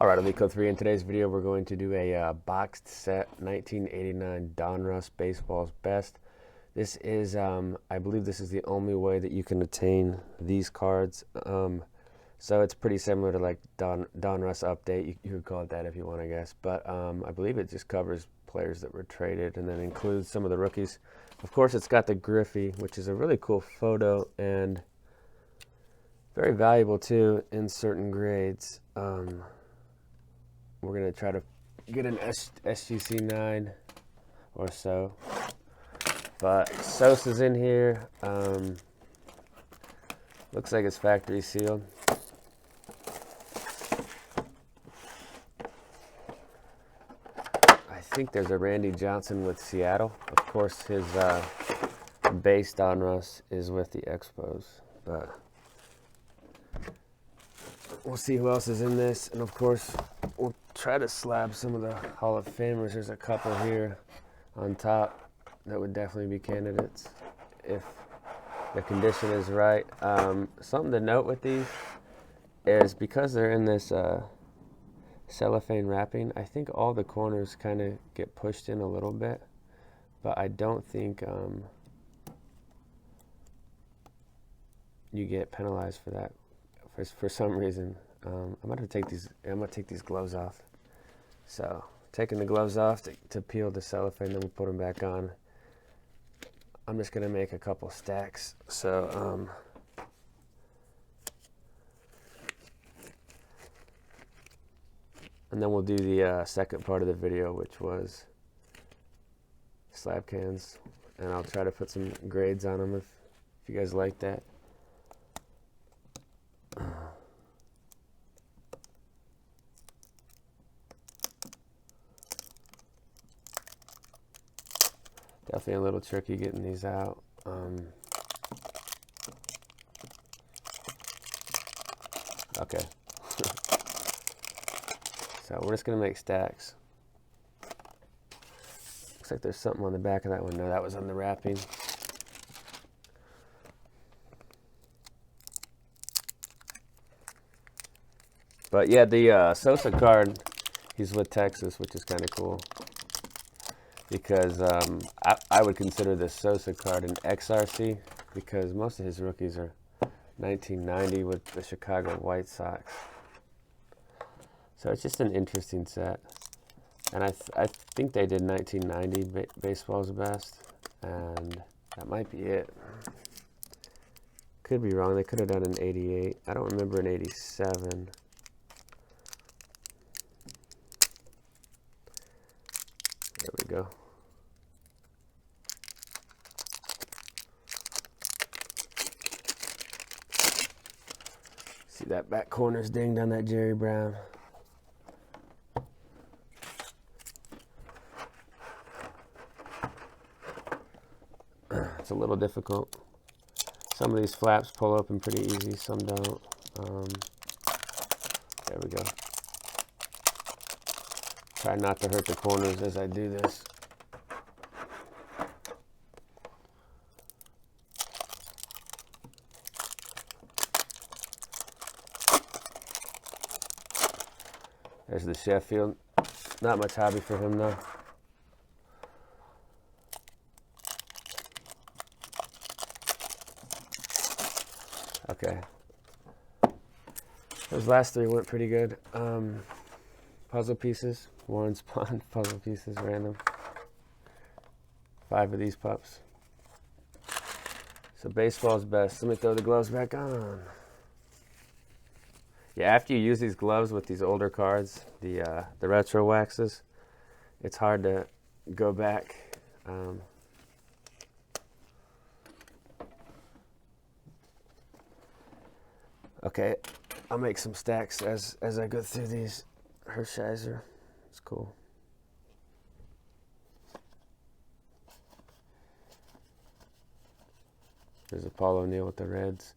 Alright, Amico 3. In today's video, we're going to do a boxed set 1989 Donruss Baseball's Best. This is, I believe this is the only way that you can attain these cards. So it's pretty similar to like Donruss Update. You could call it that if you want, I guess. But I believe it just covers players that were traded and then includes some of the rookies. Of course, it's got the Griffey, which is a really cool photo and very valuable too in certain grades. We're going to try to get an SGC 9 or so. But Sosa's in here. Looks like it's factory sealed. I think there's a Randy Johnson with Seattle. Of course, his base Donruss is with the Expos. But we'll see who else is in this. And of course, we'll try to slab some of the Hall of Famers. There's a couple here on top that would definitely be candidates if the condition is right. Something to note with these is because they're in this cellophane wrapping, I think all the corners kind of get pushed in a little bit, but I don't think you get penalized for that for some reason. I'm gonna take these gloves off. So taking the gloves off to peel the cellophane, then we'll put them back on. I'm just gonna make a couple stacks. So and then we'll do the second part of the video, which was slab cans, and I'll try to put some grades on them if you guys like that. Definitely a little tricky getting these out. Okay. So we're just going to make stacks. Looks like there's something on the back of that one. No, that was on the wrapping. But yeah, the Sosa card, he's with Texas, which is kind of cool. Because I would consider the Sosa card an XRC because most of his rookies are 1990 with the Chicago White Sox. So it's just an interesting set. And I think they did 1990 Baseball's Best, and that might be it. Could be wrong. They could have done an 88. I don't remember an 87. There we go. See that back corner's dinged on that Jerry Brown. It's a little difficult. Some of these flaps pull open pretty easy, some don't. There we go. Try not to hurt the corners as I do this. There's the Sheffield. Not much hobby for him though. Okay. Those last three went pretty good. Puzzle pieces. Warren Spahn puzzle pieces, random. 5 of these pups. So Baseball's Best. Let me throw the gloves back on. Yeah, after you use these gloves with these older cards, the retro waxes, it's hard to go back. Okay, I'll make some stacks as I go through these. Hershiser, it's cool. There's a Paul O'Neill with the Reds.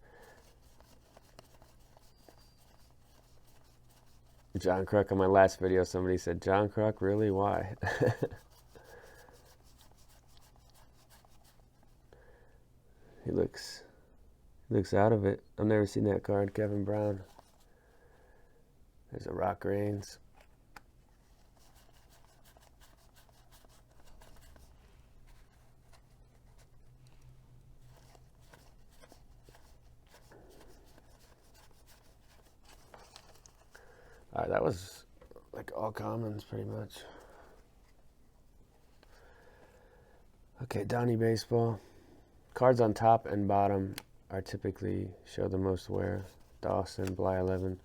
John Kruk, on my last video, somebody said, John Kruk, really? Why? He looks out of it. I've never seen that card. Kevin Brown. There's a Rock Reigns. All right, that was like all commons pretty much. Okay, Donnie Baseball. Cards on top and bottom are typically show the most wear. Dawson, Bly 11,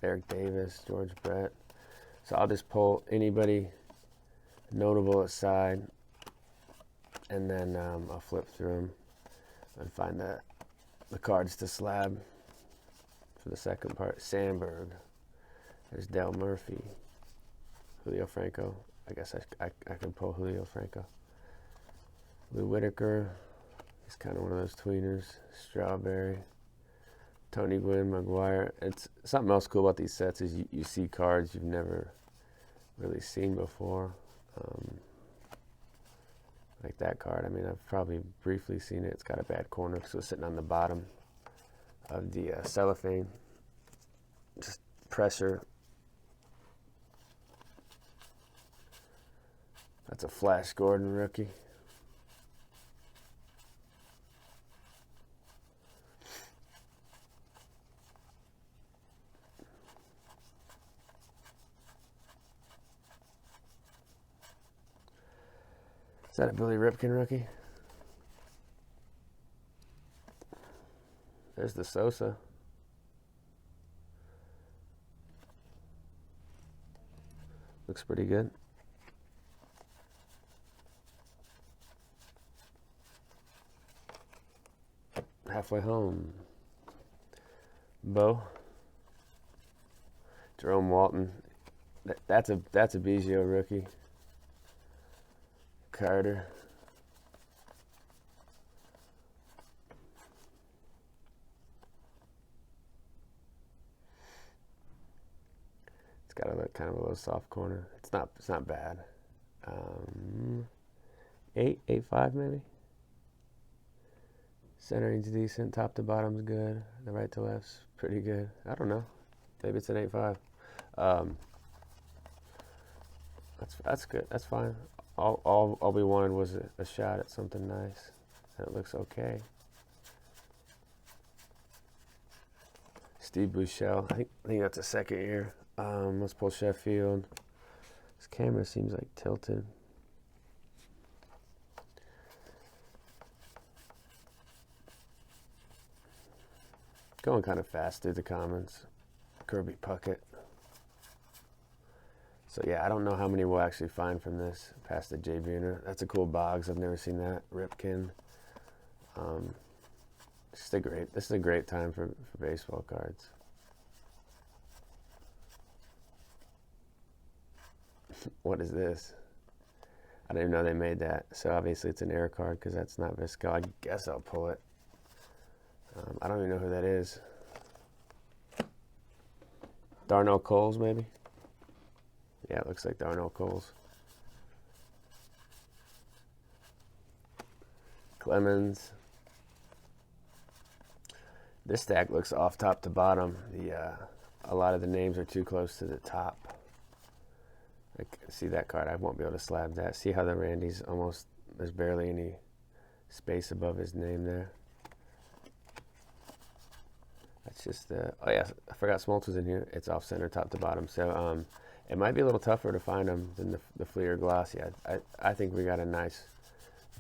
Eric Davis, George Brett. So I'll just pull anybody notable aside, and then I'll flip through them and find the cards to slab for the second part. Sandberg. There's Del Murphy. Julio Franco. I guess I can pull Julio Franco. Lou Whitaker. He's kind of one of those tweeners. Strawberry. Tony Gwynn, McGuire. It's something else cool about these sets is you see cards you've never really seen before. Like that card. I mean, I've probably briefly seen it. It's got a bad corner because it was sitting on the bottom of the cellophane. Just pressure. That's a Flash Gordon rookie. Is that a Billy Ripken rookie? There's the Sosa. Looks pretty good. Halfway home. Bo. Jerome Walton. That's a Biggio rookie. Carter. It's got a kind of a little soft corner. It's not bad. 8.5 maybe. Centering's decent. Top to bottom's good. The right to left's pretty good. I don't know. Maybe it's an 8.5. That's good. That's fine. All we wanted was a shot at something nice, and it looks okay. Steve Buechele. I think that's a second year. Let's pull Sheffield. This camera seems like tilted. Going kind of fast through the commons. Kirby Puckett. So yeah, I don't know how many we'll actually find from this past the Jay Buhner. That's a cool Boggs. I've never seen that. Ripken. This is a great time for baseball cards. What is this? I didn't even know they made that. So obviously it's an error card because that's not Visco. I guess I'll pull it. I don't even know who that is. Darnell Coles, maybe? Yeah, it looks like Darnell Coles. Clemens. This stack looks off top to bottom. A lot of the names are too close to the top. See that card? I won't be able to slab that. See how the Randy's almost, there's barely any space above his name there. That's just oh yeah, I forgot Smoltz was in here. It's off center, top to bottom. So it might be a little tougher to find them than the Fleer Glossy. I think we got a nice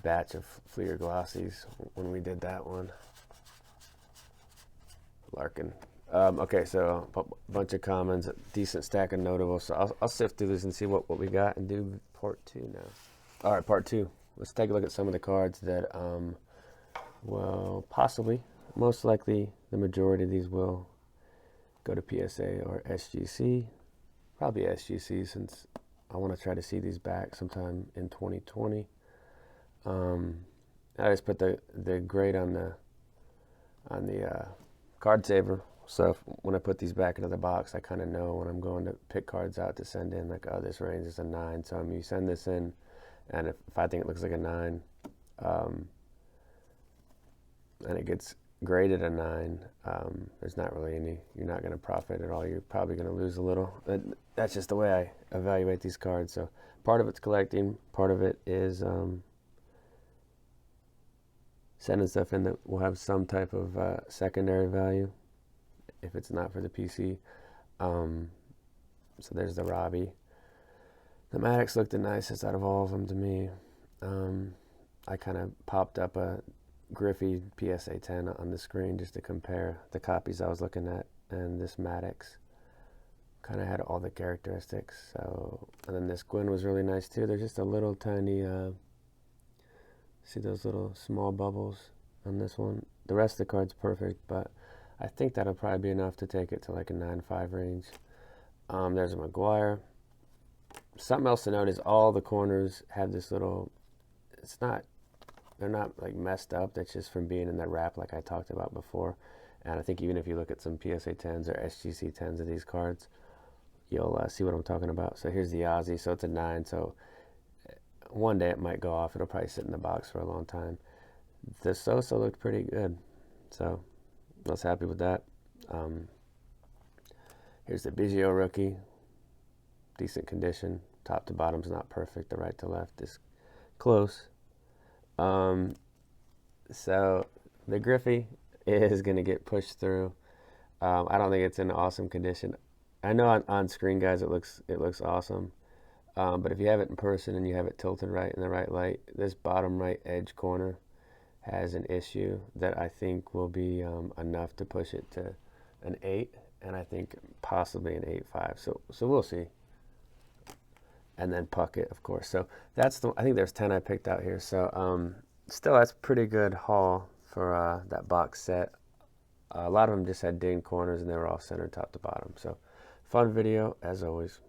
batch of Fleer Glossies when we did that one. Larkin. Okay, so a bunch of commons, a decent stack of notables. So I'll sift through this and see what we got and do part 2 now. All right, part 2. Let's take a look at some of the cards that, well, possibly, most likely, the majority of these will go to PSA or SGC. Probably SGC since I want to try to see these back sometime in 2020. I just put the grade on the card saver. So when I put these back into the box, I kind of know when I'm going to pick cards out to send in, like, oh, this range is a 9. So you send this in, and if I think it looks like a 9, and it gets graded a 9. There's not really any, you're not going to profit at all. You're probably going to lose a little. That's just the way I evaluate these cards. So part of it's collecting, part of it is sending stuff in that will have some type of secondary value if it's not for the PC. So there's the Robbie. The Maddox looked the nicest out of all of them to me. I kind of popped up a Griffey PSA 10 on the screen just to compare the copies I was looking at, and this Maddox kind of had all the characteristics. So, and then this Gwyn was really nice too. There's just a little tiny, see those little small bubbles on this one. The rest of the card's perfect, but I think that'll probably be enough to take it to like a 9.5 range. There's a McGuire. Something else to note is all the corners have this little, they're not like messed up. That's just from being in that wrap like I talked about before. And I think even if you look at some PSA 10s or SGC 10s of these cards, you'll see what I'm talking about. So here's the Aussie. So it's a 9. So one day it might go off. It'll probably sit in the box for a long time. The Sosa looked pretty good. So I was happy with that. Here's the Biggio rookie. Decent condition. Top to bottom's not perfect. The right to left is close. So the Griffey is going to get pushed through. I don't think it's in awesome condition. I know on screen, guys, it looks awesome. But if you have it in person and you have it tilted right in the right light, this bottom right edge corner has an issue that I think will be enough to push it to an 8, and I think possibly an 8.5. So we'll see. And then Puckett, of course. So that's I think there's 10 I picked out here. So still, that's pretty good haul for that box set. A lot of them just had dinged corners, and they were all centered top to bottom. So fun video, as always.